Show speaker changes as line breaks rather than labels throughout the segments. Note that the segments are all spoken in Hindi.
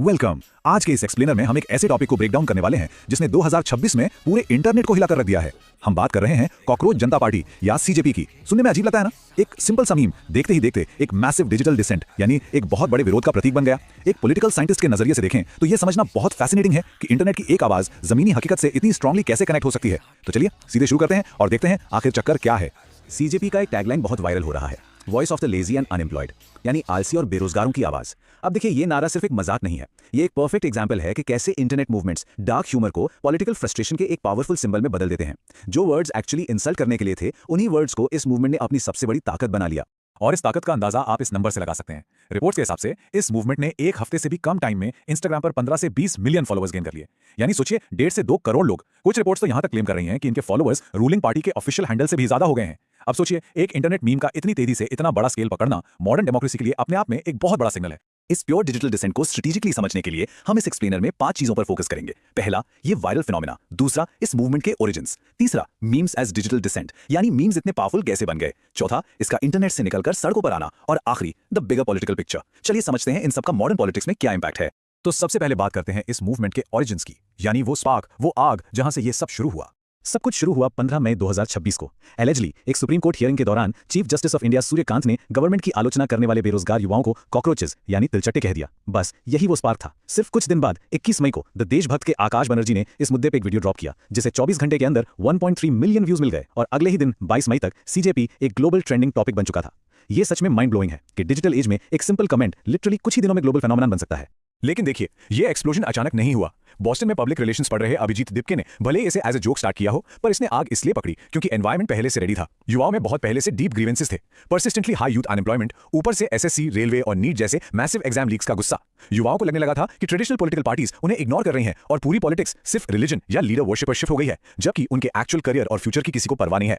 वेलकम। आज के इस एक्सप्लेनर में हम एक ऐसे टॉपिक को ब्रेक डाउन करने वाले हैं जिसने 2026 में पूरे इंटरनेट को हिलाकर रख दिया है। हम बात कर रहे हैं कॉकरोच जनता पार्टी या सीजेपी की। सुनने में अजीब लगता है ना? एक सिंपल सा मीम देखते ही देखते एक मैसिव डिजिटल डिसेंट यानी एक बहुत बड़े विरोध का प्रतीक बन गया। एक पॉलिटिकल साइंटिस्ट के नजरिए से देखें तो यह समझना बहुत फैसिनेटिंग है कि इंटरनेट की एक आवाज जमीनी हकीकत से इतनी स्ट्रांगली कैसे कनेक्ट हो सकती है। तो चलिए सीधे शुरू करते हैं और देखते हैं आखिर चक्कर क्या है। सीजेपी का एक टैगलाइन बहुत वायरल हो रहा है, voice of the lazy and unemployed, यानी आलसी और बेरोजगारों की आवाज। अब देखिए, ये नारा सिर्फ एक मजाक नहीं है, ये एक परफेक्ट एग्जांपल है कि कैसे इंटरनेट मूवमेंट्स डार्क ह्यूमर को पॉलिटिकल फ्रस्ट्रेशन के एक पावरफुल सिंबल में बदल देते हैं। जो वर्ड्स एक्चुअली इंसल्ट करने के लिए थे, उन्हीं वर्ड्स को इस मूवमेंट ने अपनी सबसे बड़ी ताकत बना लिया। और इस ताकत का अंदाजा आप इस नंबर से लगा सकते हैं। रिपोर्ट्स के हिसाब से इस मूवमेंट ने एक हफ्ते से भी कम टाइम में इंस्टाग्राम पर 15 से 20 मिलियन फॉलोअर्स गेन कर लिए। यानी सोचिए, 1.5 से 2 करोड़ लोग। कुछ रिपोर्ट्स तो यहां तक क्लेम कर रही हैं कि इनके फॉलोअर्स रूलिंग पार्टी के ऑफिशियल हैंडल से भी ज्यादा हो गए हैं। अब सोचिए, एक इंटरनेट मीम का इतनी तेजी से इतना बड़ा स्केल पकड़ना मॉडर्न डेमोक्रेसी के लिए अपने आप में एक बहुत बड़ा सिग्नल है। इस प्योर डिजिटल डिसेंट को स्ट्रेटेजिकली समझने के लिए हम इस एक्सप्लेनर में 5 चीजों पर फोकस करेंगे। पहला, ये वायरल फिनोमेना। दूसरा, इस मूवमेंट के ओरिजिन्स। तीसरा, मीम्स एज डिजिटल डिसेंट, यानी मीम्स इतने पावरफुल कैसे बन गए। चौथा, इसका इंटरनेट से निकलकर सड़कों पर आना। और आखिरी, द बिगर पॉलिटिकल पिक्चर। चलिए समझते हैं इन सबका मॉडर्न पॉलिटिक्स में क्या इंपैक्ट है। तो सबसे पहले बात करते हैं इस मूवमेंट के ओरिजिन्स की, यानी वो स्पार्क, वो आग जहां से ये सब शुरू हुआ। सब कुछ शुरू हुआ 15 मई 2026 को। एलिजली एक सुप्रीम कोर्ट हियरिंग के दौरान chief justice of India Suryakant ने गवर्नमेंट की आलोचना करने वाले बेरोजगार युवाओं को कॉकरोचेस यानी तिलचट्टे कह दिया। बस यही वो स्पार्क था। सिर्फ कुछ दिन बाद 21 मई को द देशभक्त के आकाश बनर्जी ने इस मुद्दे पर एक वीडियो ड्रॉप किया, जिसे 24 घंटे के अंदर 1.3 मिलियन व्यूज मिल गए। और अगले ही दिन 22 मई तक सीजेपी एक ग्लोबल ट्रेंडिंग टॉपिक बन चुका था। ये सच में माइंड ब्लोइंग है कि डिजिटल एज में एक सिंपल कमेंट लिटरली कुछ ही दिनों में ग्लोबल फेनोमेनन बन सकता है। लेकिन देखिए, ये एक्सप्लोजन अचानक नहीं हुआ। बॉस्टन में पब्लिक रिलेशंस पढ़ रहे अभिजीत दिपके ने भले इसे एज ए जोक स्टार्ट किया हो, पर इसने आग इसलिए पकड़ी क्योंकि एनवायरमेंट पहले से रेडी था। युवाओं में बहुत पहले से डीप ग्रीवेंसेस थे, परसिस्टेंटली हाई यूथ अनएम्प्लॉयमेंट, ऊपर से एसएससी, रेलवे और नीट जैसे मैसिव एग्जाम लीक्स का गुस्सा। युवाओं को लगने लगा था कि ट्रेडिशनल पॉलिटिकल पार्टीज उन्हें इग्नोर कर रही हैं और पूरी पॉलिटिक्स सिर्फ रिलीजन या लीडर वर्शिप पर शिफ्ट हो गई है, जबकि उनके एक्चुअल करियर और फ्यूचर की किसी को परवाह नहीं है।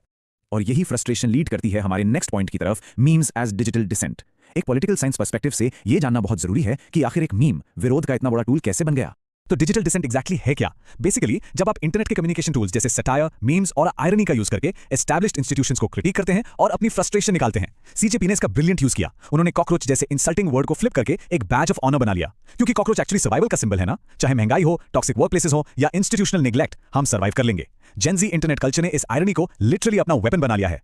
और यही फ्रस्ट्रेशन लीड करती है हमारे नेक्स्ट पॉइंट की तरफ, मीम्स एज डिजिटल डिसेंट। एक पॉलिटिकल साइंस पर्सपेक्टिव से यह जानना बहुत जरूरी है कि आखिर एक मीम विरोध का इतना बड़ा टूल कैसे बन गया। तो डिजिटल डिसेंट एग्जैक्टली है क्या? बेसिकली जब आप इंटरनेट के कम्युनिकेशन टूल्स जैसे सटायर, मीम्स और आयरनी का यूज करके एस्टैब्लिश्ड इंस्टीट्यूशंस को क्रिटिक करते हैं और अपनी फ्रस्ट्रेशन निकालते हैं। सीजेपी ने इसका ब्रिलियंट यूज किया। उन्होंने कॉकरोच जैसे इंसल्टिंग वर्ड को फ्लिप करके एक बैज ऑफ ऑनर बना लिया, क्योंकि कॉकरोच एक्चुअली सर्वाइवल का सिंबल है ना। चाहे महंगाई हो, टॉक्सिक वर्कप्लेसेस हो या इंस्टीट्यूशनल नेग्लेक्ट, हम सर्वाइव कर लेंगे। जेन ज़ी इंटरनेट कल्चर ने इस आयरनी को लिटरली अपना वेपन बना लिया है।